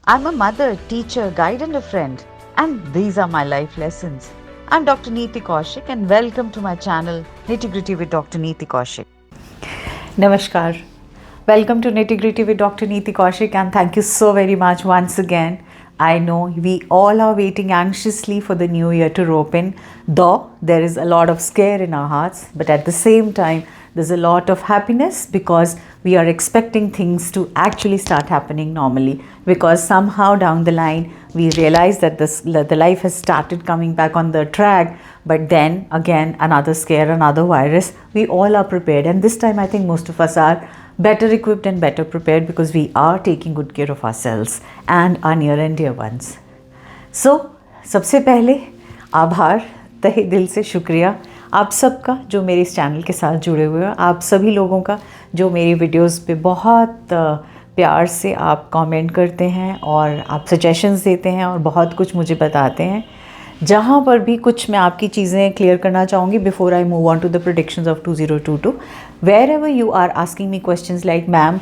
I'm a mother, teacher, guide, and a friend, and these are my life lessons. I'm Dr. Neeti Kaushik, and welcome to my channel Nitty Gritty with Dr. Neeti Kaushik. Namaskar. Welcome to Nitty Gritty with Dr. Neeti Kaushik, and thank you so very much once again. I know we all are waiting anxiously for the new year to open, though there is a lot of scare in our hearts, but at the same time, there's a lot of happiness because we are expecting things to actually start happening normally. Because somehow down the line, we realize that the life has started coming back on the track, but then again, another scare, another virus. We all are prepared, and this time I think most of us are better equipped and better prepared because we are taking good care of ourselves and our near and dear ones. So, सबसे पहले आभार, तहे दिल से शुक्रिया आप सबका जो मेरे इस चैनल के साथ जुड़े हुए हैं, आप सभी लोगों का जो मेरी वीडियोस पे बहुत प्यार से आप कमेंट करते हैं और आप सजेशंस देते हैं और बहुत कुछ मुझे बताते हैं. जहाँ पर भी कुछ मैं आपकी चीज़ें क्लियर करना चाहूँगी before I move on to the predictions of 2022. Wherever you are asking me questions like, ma'am,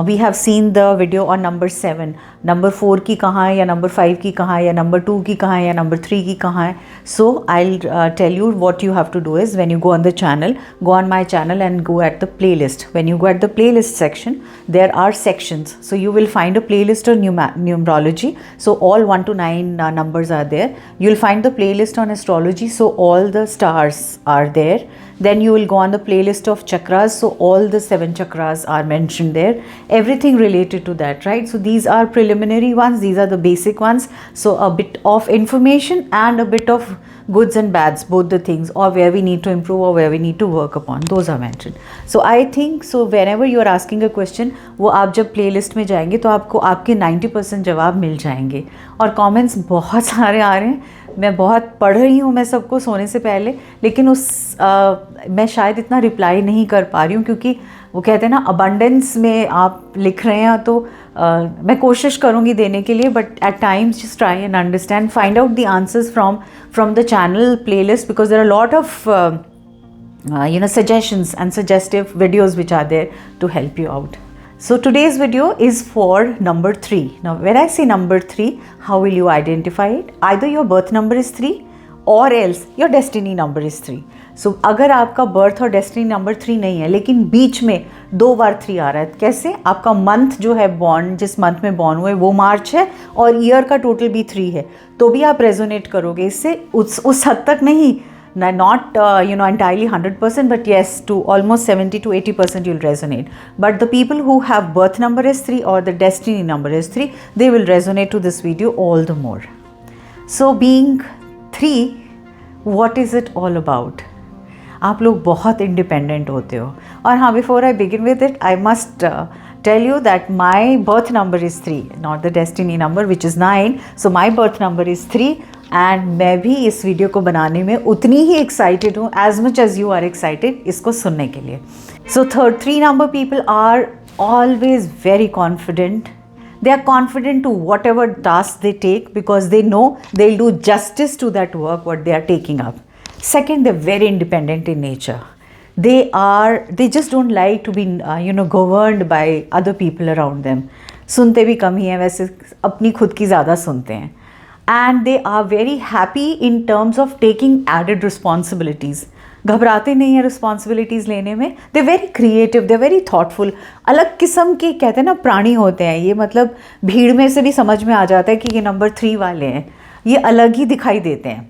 we have seen the video on number 7, number 4 की कहाँ है या number 5 की कहाँ है या number 2 की कहाँ है या number 3 की कहाँ है. So I'll tell you what you have to do is when you go on the channel, go on my channel and go at the playlist. When you go at the playlist section, there are sections. So you will find a playlist on numerology. So all 1 to 9 numbers are there. You'll find the playlist on astrology. So all the stars are there. Then you will go on the playlist of chakras, so all the 7 chakras are mentioned there, everything related to that, right? So these are preliminary ones, these are the basic ones, so a bit of information and a bit of goods and bads, both the things, or where we need to improve or where we need to work upon, those are mentioned. So I think, so whenever you are asking a question, वो आप जब playlist में जाएंगे तो आपको आपके 90% जवाब मिल जाएंगे. और comments बहुत सारे आ रहे हैं, मैं बहुत पढ़ रही हूँ मैं सबको सोने से पहले, लेकिन मैं शायद इतना रिप्लाई नहीं कर पा रही हूँ क्योंकि वो कहते हैं ना अबंडेंस में आप लिख रहे हैं तो मैं कोशिश करूँगी देने के लिए, but at times just try and understand, find out the answers from the channel playlist because there are lot of suggestions and suggestive videos which are there to help you out. So today's video is for number 3. Now when I say number 3, how will you identify it? Either your birth number is 3 or else your destiny number is 3. So अगर आपका birth और destiny number 3 नहीं है लेकिन बीच में 2 बार 3 आ रहा है, कैसे? आपका month जो है born, जिस month में born हुए वो मार्च है और year का total भी 3 है, तो भी आप resonate करोगे इससे. उस हद तक नहीं, not entirely 100%, but yes, to almost 70 to 80% you'll resonate. But the people who have birth number is 3 or the destiny number is 3, they will resonate to this video all the more. So being 3, what is it all about? आप लोग बहुत independent होते हो. और हाँ, before I begin with it I must tell you that my birth number is 3, not the destiny number which is 9. So my birth number is 3 and मैं भी इस वीडियो को बनाने में उतनी ही एक्साइटेड हूँ as much as you are excited इसको सुनने के लिए. So 3 number people are always very confident. They are confident to whatever task they take because they know they'll do justice to that work what they are taking up. Second, they're very independent in nature. They just don't like to be governed by other people around them. सुनते भी कम ही हैं, वैसे अपनी खुद की ज़्यादा सुनते हैं. And they are very happy in terms of taking added responsibilities. घबराते नहीं हैं रिस्पॉन्सिबिलिटीज़ लेने में. They very creative, they very thoughtful. अलग किस्म के कहते हैं ना प्राणी होते हैं ये, मतलब भीड़ में से भी समझ में आ जाता है कि ये नंबर 3 वाले हैं. ये अलग ही दिखाई देते हैं,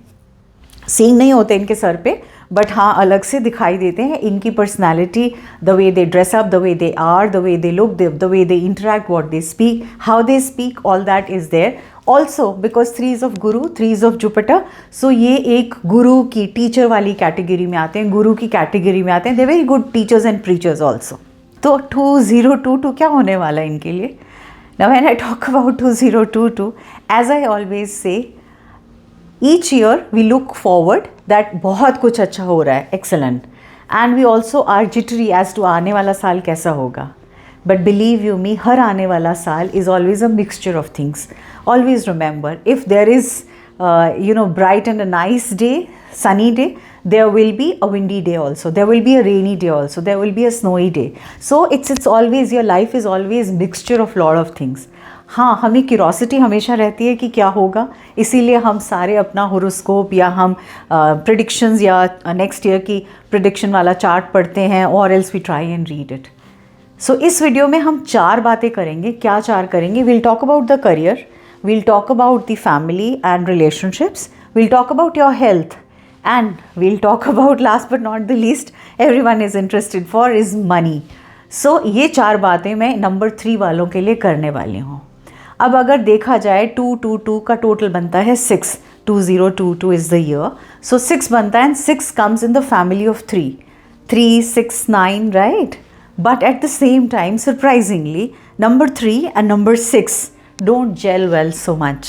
सींग नहीं होते इनके सर पे, बट हाँ अलग से दिखाई देते हैं. इनकी personality, the way they dress up, the way they are, the way they look, the way they interact, what they speak, how they speak, all that is there. Also because 3 is of Guru, 3 is of Jupiter, सो ये एक गुरु की teacher वाली category में आते हैं, गुरु की category में आते हैं. They very good teachers and preachers also. तो 2022 क्या होने वाला है इनके लिए? Now when I talk about 2022, as I always say, each year we look forward that बहुत कुछ अच्छा हो रहा है, excellent, and we also are jittery as to आने वाला साल कैसा होगा. But believe you me, हर आने वाला साल is always a mixture of things. Always remember, if there is bright and a nice day, sunny day, there will be a windy day also, there will be a rainy day also, there will be a snowy day. So it's always, your life is always mixture of lot of things. हाँ, हमें curiosity हमेशा रहती है कि क्या होगा, इसीलिए हम सारे अपना होरोस्कोप या हम प्रिडिक्शंस या नेक्स्ट ईयर की प्रिडिक्शन वाला चार्ट पढ़ते हैं, और else we try and read it. So इस वीडियो में हम 4 बातें करेंगे. क्या 4 करेंगे? We'll talk about the career, we'll talk about the family and relationships, we'll talk about your health, and we'll talk about, last but not the least, everyone is interested for, is money. So ये 4 बातें मैं number 3 वालों के लिए करने वाली हूँ. अब अगर देखा जाए 222 का टोटल बनता है 6. 2022 इज़ द ईयर, सो 6 बनता है, and 6 comes in the family of 3. 3, 6, 9, right? But at the same time, surprisingly, number 3 and number 6 don't gel well so much.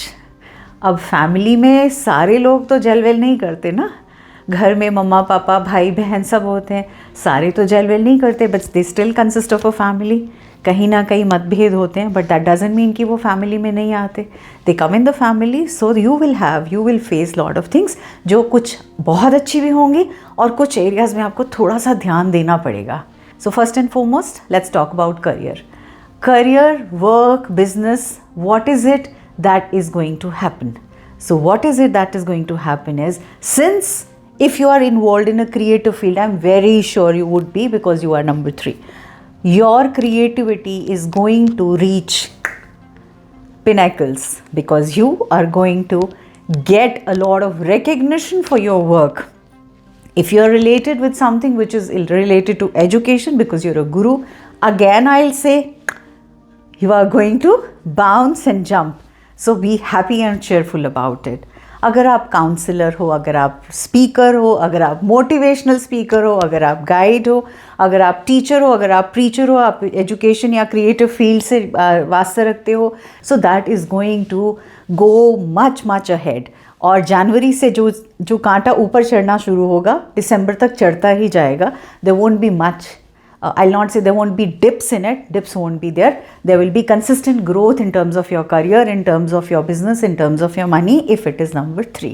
अब फैमिली में सारे लोग तो जेल वेल नहीं करते ना. घर में मम्मा पापा भाई बहन सब होते हैं, सारे तो जेल वेल नहीं करते, but they still consist of a family. कहीं ना कहीं मतभेद होते हैं, बट दैट डजंट मीन कि वो फैमिली में नहीं आते. They come in the family, so you will face lot of things, जो कुछ बहुत अच्छी भी होंगी और कुछ एरियाज़ में आपको थोड़ा सा ध्यान देना पड़ेगा. So first and foremost, let's talk about career. Career, work, business, what is it that is going to happen? So what is it that is going to happen is, since if you are involved in a creative field, I'm very sure you would be because you are number 3. Your creativity is going to reach pinnacles because you are going to get a lot of recognition for your work. If you're related with something which is related to education because you're a guru, again I'll say you are going to bounce and jump. So be happy and cheerful about it. अगर आप counsellor हो, अगर आप speaker हो, अगर आप motivational speaker हो, अगर आप गाइड हो, अगर आप टीचर हो, अगर आप प्रीचर हो, आप एजुकेशन या क्रिएटिव फील्ड से वास्ता रखते हो, so that is going to go much much ahead. और जनवरी से जो कांटा ऊपर चढ़ना शुरू होगा, दिसंबर तक चढ़ता ही जाएगा. There won't be much, I'll not say there won't be dips in it, dips won't be there. There will be consistent growth in terms of your career, in terms of your business, in terms of your money, if it is number 3.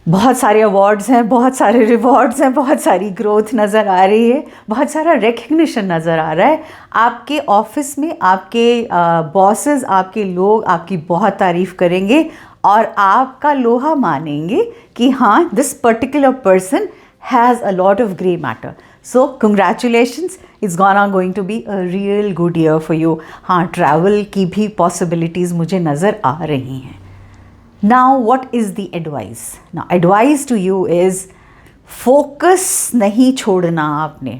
बहुत सारे awards हैं, बहुत सारे rewards हैं, बहुत सारी growth नज़र आ रही है, बहुत सारा रिकग्निशन नज़र आ रहा है. आपके ऑफिस में आपके बॉसेस, आपके लोग आपकी बहुत तारीफ़ करेंगे और आपका लोहा मानेंगे कि हाँ, this particular person has a lot of grey matter. So congratulations, it's going to be a real good year for you. हाँ, travel की भी possibilities मुझे नज़र आ रही हैं. Now what is the advice? Now advice to you is focus नहीं छोड़ना आपने.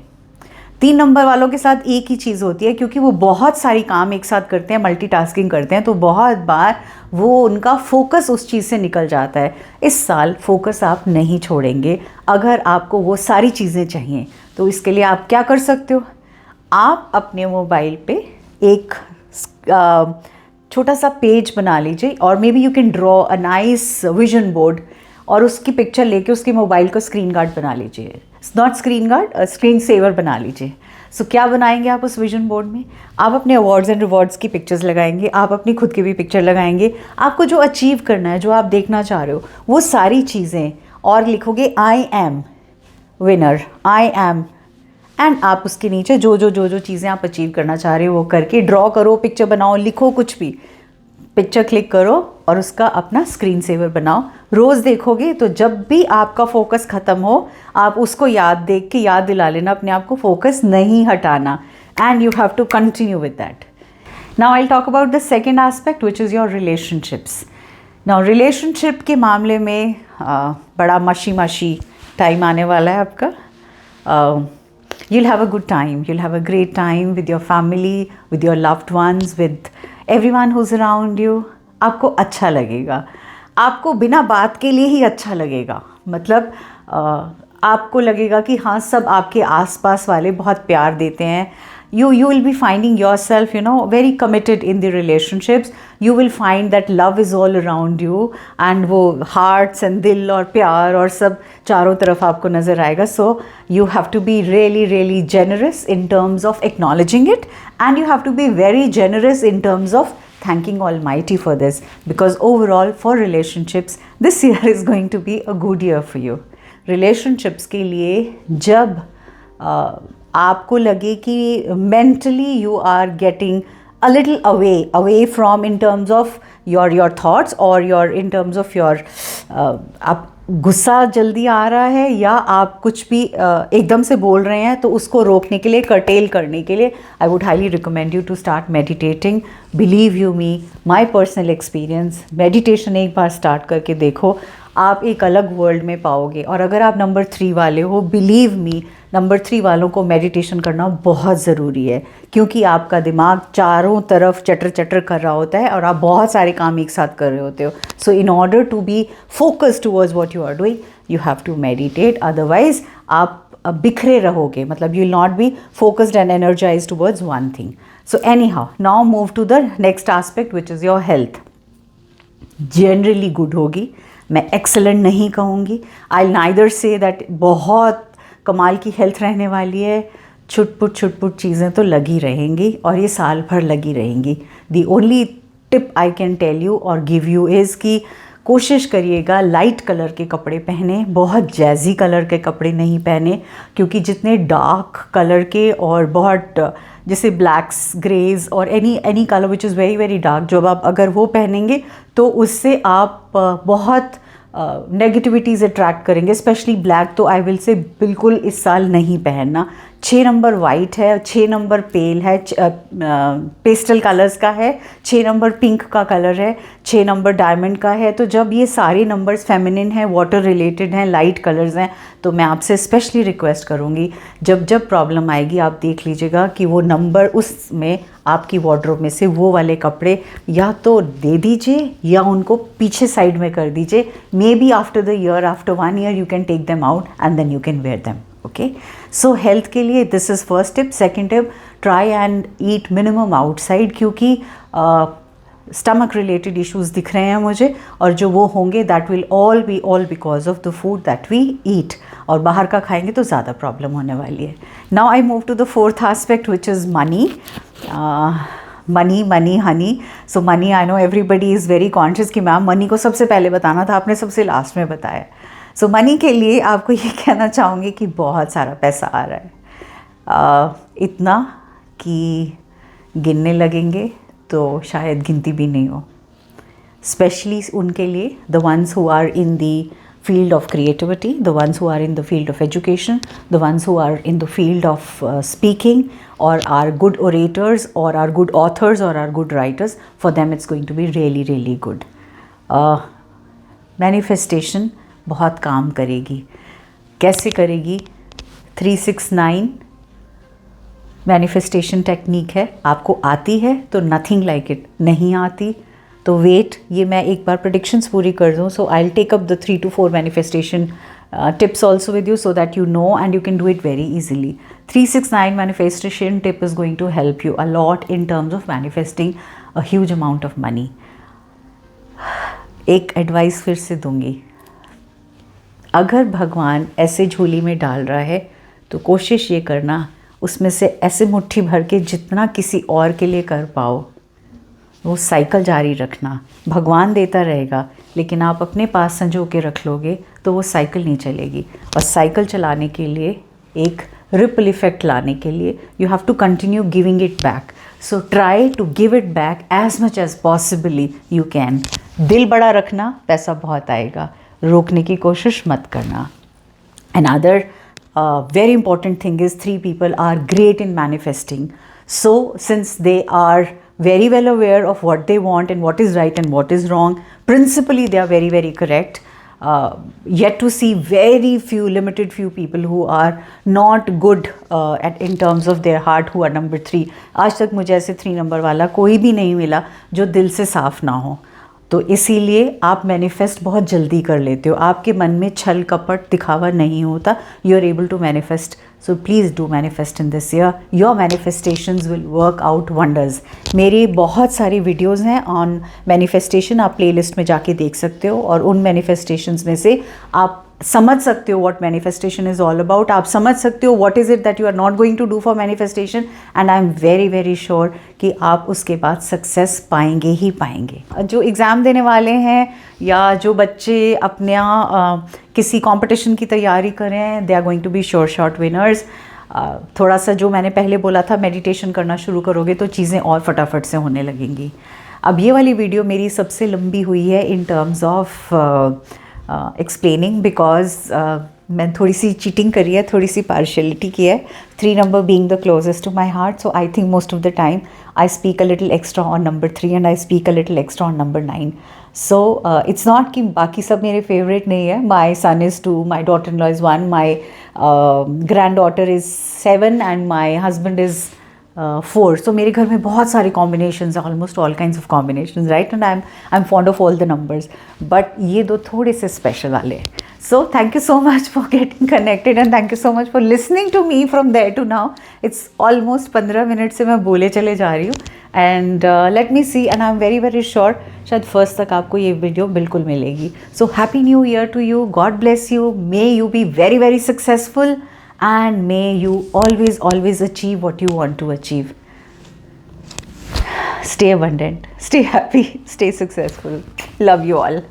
3 नंबर वालों के साथ एक ही चीज़ होती है, क्योंकि वो बहुत सारी काम एक साथ करते हैं, मल्टीटास्किंग करते हैं, तो बहुत बार वो उनका फोकस उस चीज़ से निकल जाता है. इस साल फोकस आप नहीं छोड़ेंगे. अगर आपको वो सारी चीज़ें चाहिए तो इसके लिए आप क्या कर सकते हो? आप अपने मोबाइल पे एक छोटा सा पेज बना लीजिए, और may be you can draw a nice vision board, और उसकी पिक्चर लेके उसके मोबाइल को स्क्रीन गार्ड बना लीजिए. Not screen guard, screen saver बना लीजिए. सो क्या बनाएंगे आप उस विजन बोर्ड में? आप अपने अवार्ड्स एंड रिवॉर्ड्स की पिक्चर्स लगाएंगे, आप अपनी खुद की भी पिक्चर लगाएंगे, आपको जो अचीव करना है, जो आप देखना चाह रहे हो, वो सारी चीज़ें, और लिखोगे I am winner, I am, and आप उसके नीचे जो चीज़ें आप अचीव करना चाह रहे हो वो करके ड्रॉ करो, पिक्चर बनाओ, लिखो, कुछ भी, पिक्चर क्लिक करो और उसका अपना स्क्रीन सेवर बनाओ. रोज़ देखोगे तो जब भी आपका फोकस ख़त्म हो, आप उसको देख के याद दिला लेना अपने आप को, फोकस नहीं हटाना, and you have to continue with that. Now I will talk about the second aspect which is your relationships. Now relationship के मामले में बड़ा मशी टाइम आने वाला है आपका. You'll have a good time, you'll have a great time with your family, with your loved ones, with everyone who's around you. आपको अच्छा लगेगा, आपको बिना बात के लिए ही अच्छा लगेगा. मतलब आपको लगेगा कि हाँ, सब आपके आसपास वाले बहुत प्यार देते हैं. You will be finding yourself, very committed in the relationships. You will find that love is all around you, and वो hearts and दिल और प्यार और सब चारों तरफ आपको नज़र आएगा. So you have to be really, really generous in terms of acknowledging it, and you have to be very generous in terms of thanking Almighty for this, because overall for relationships this year is going to be a good year for you. Relationships के लिए जब आपको लगे कि mentally you are getting a little away from in terms of your thoughts or your in terms of your आप गुस्सा जल्दी आ रहा है या आप कुछ भी एकदम से बोल रहे हैं, तो उसको रोकने के लिए, कर्टेल करने के लिए I would highly recommend you to start meditating. Believe you me, my personal experience, meditation एक बार स्टार्ट करके देखो, आप एक अलग वर्ल्ड में पाओगे. और अगर आप नंबर 3 वाले हो, बिलीव मी, नंबर 3 वालों को मेडिटेशन करना बहुत ज़रूरी है, क्योंकि आपका दिमाग चारों तरफ चटर चटर कर रहा होता है और आप बहुत सारे काम एक साथ कर रहे होते हो. So in order to be focused towards what you are doing, you have to meditate. Otherwise आप बिखरे रहोगे, मतलब you will not be focused and energise towards one thing. So anyhow, now move to the next aspect which is your health. Generally good होगी, मैं excellent नहीं कहूँगी. आई neither say that बहुत कमाल की हेल्थ रहने वाली है. छुटपुट चीज़ें तो लगी रहेंगी और ये साल भर लगी रहेंगी. The only tip I can tell you और गिव यू इज़ कि कोशिश करिएगा लाइट कलर के कपड़े पहने, बहुत जैज़ी कलर के कपड़े नहीं पहने, क्योंकि जितने डार्क कलर के और बहुत जैसे ब्लैक्स, ग्रेज और any colour which is very very dark, जब आप अगर वो पहनेंगे तो उससे आप बहुत नेगेटिविटीज़ अट्रैक्ट करेंगे. स्पेशली ब्लैक तो आई विल से बिल्कुल इस साल नहीं पहनना. 6 नंबर वाइट है, 6 नंबर पेल है, पेस्टल कलर्स का है, 6 नंबर पिंक का कलर है, 6 नंबर डायमंड का है. तो जब ये सारे नंबर्स फेमिनिन हैं, वाटर रिलेटेड हैं, लाइट कलर्स हैं, तो मैं आपसे स्पेशली रिक्वेस्ट करूँगी, जब प्रॉब्लम आएगी आप देख लीजिएगा कि वो नंबर उसमें आपकी वार्डरोब में से वो वाले कपड़े या तो दे दीजिए या उनको पीछे साइड में कर दीजिए. Maybe after the year, after 1 year you can take them out and then you can wear them. Okay, so health के लिए this is first tip. Second tip, try and eat minimum outside, क्योंकि stomach related issues दिख रहे हैं मुझे, और जो वो होंगे that will all because of the food that we eat, और बाहर का खाएंगे तो ज़्यादा प्रॉब्लम होने वाली है. Now I move to the fourth aspect which is money. Money honey. So money, I know everybody is very conscious कि मैम मनी को सबसे पहले बताना था, आपने सबसे लास्ट में बताया. सो मनी के लिए आपको ये कहना चाहूँगी कि बहुत सारा पैसा आ रहा है, इतना कि गिनने लगेंगे तो शायद गिनती भी नहीं हो. स्पेशली उनके लिए, the ones who are in the field of creativity, the ones who are in the field of education, the ones who are in the field of speaking or are good orators or are good authors or are good writers, for them it's going to be really really good. Manifestation बहुत काम करेगी. कैसे करेगी? 369 manifestation technique है. आपको आती है तो नथिंग लाइक इट, नहीं आती तो वेट, ये मैं एक बार प्रेडिक्शंस पूरी कर दूँ. So I will take up the 3 to 4 manifestation tips also with you so that you know and you can do it very easily. 369 manifestation tip is going to help you a lot in terms of manifesting a huge amount of money. एक advice फिर से दूंगी, अगर भगवान ऐसे झोली में डाल रहा है तो कोशिश ये करना उसमें से ऐसे मुट्ठी भर के जितना किसी और के लिए कर पाओ, वो साइकिल जारी रखना. भगवान देता रहेगा, लेकिन आप अपने पास संजो के रख लोगे तो वो साइकिल नहीं चलेगी. और साइकिल चलाने के लिए, एक रिपल इफेक्ट लाने के लिए, you have to continue giving it back. So try to give it back as much as possibly you can. दिल बड़ा रखना, पैसा बहुत आएगा. रोकने की कोशिश मत करना. Another very important thing is 3 people are great in manifesting. So since they are very well aware of what they want and what is right and what is wrong, principally they are very very correct. Yet to see very few, limited few people who are not good in terms of their heart, who are number 3. आज तक मुझे ऐसे 3 number वाला कोई भी नहीं मिला जो दिल से साफ ना हो. तो इसीलिए आप मैनिफेस्ट बहुत जल्दी कर लेते हो. आपके मन में छल कपट दिखावा नहीं होता. You are able to manifest. So please do manifest in this year. Your manifestations will work out wonders. मेरी बहुत सारी वीडियोस हैं ऑन मैनिफेस्टेशन, आप प्लेलिस्ट में जाके देख सकते हो. और उन मैनिफेस्टेशंस में से आप समझ सकते हो what manifestation is all about. आप समझ सकते हो what is it that you are not going to do for manifestation. And I am very very sure कि आप उसके बाद सक्सेस पाएंगे ही पाएंगे. जो एग्ज़ाम देने वाले हैं या जो बच्चे अपने किसी कंपटीशन की तैयारी कर रहे हैं, they are going to be sure shot winners. थोड़ा सा जो मैंने पहले बोला था, मेडिटेशन करना शुरू करोगे तो चीज़ें और फटाफट से होने लगेंगी। अब ये वाली वीडियो मेरी सबसे लंबी हुई है in terms of explaining, because मैं थोड़ी सी चीटिंग करी है, थोड़ी सी पार्शियलिटी की है, 3 number being the closest to my heart. So I think most of the time I speak a little extra on number 3 and I speak a little extra on number 9. So it's not कि बाकी सब मेरे favorite नहीं है. My son is 2, my daughter-in-law is 1, my granddaughter is 7 and my husband is 4. So मेरे घर में बहुत सारे combinations, almost all kinds of combinations, right? And I'm fond of all the numbers. But ये दो थोड़े से special वाले हैं. So thank you so much for getting connected and thank you so much for listening to me from there to now. It's almost 15 minutes से मैं बोले चले जा रही हूँ. And let me see, and I'm very very sure शायद first तक आपको ये वीडियो बिल्कुल मिलेगी. So happy new year to you. God bless you. May you be very very successful and may you always achieve what you want to achieve. Stay abundant, stay happy, stay successful. Love you all.